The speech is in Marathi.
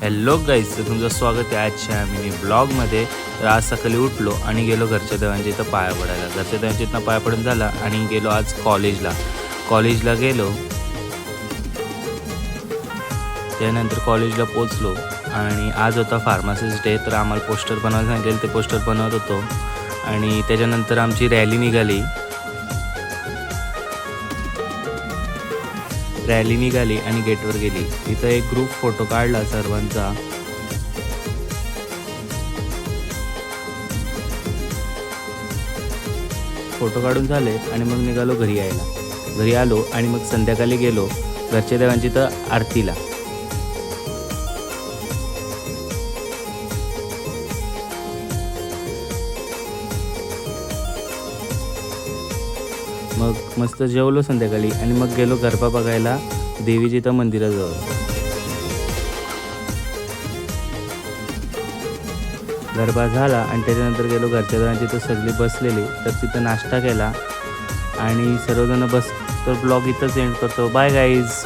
हॅलो गाईज, तर तुमचं स्वागत आहे आजच्या मिनी ब्लॉगमध्ये. तर आज सकाळी उठलो आणि गेलो घरच्या देवांच्या इथं पाया पडायला. घरच्या देवांच्या इथं पाया पडून झाला आणि गेलो आज कॉलेजला गेलो. त्यानंतर कॉलेजला पोचलो आणि आज होता फार्मासिस्ट डे. तर आम्हाला पोस्टर बनवायला सांगितलेलं, ते पोस्टर बनवत होतो. आणि त्याच्यानंतर आमची रॅली निघाली आणि गेटवर गेली. इथं एक ग्रुप फोटो काढला सर्वांचा. फोटो काढून झाले आणि मग निघालो घरी आलो आणि मग संध्याकाळी गेलो घरच्या देवांची तर आरतीला. मग मस्त जेवलो संध्याकाळी आणि मग गेलो गरबा बघायला देवीची तर मंदिराजवळ. गरबा झाला आणि त्याच्यानंतर गेलो घरच्या देवांची, तर सगळी बसलेली. तर तिथं नाश्ता केला आणि सर्वजण बस. तर ब्लॉग इथंच एंड करतो. Bye guys.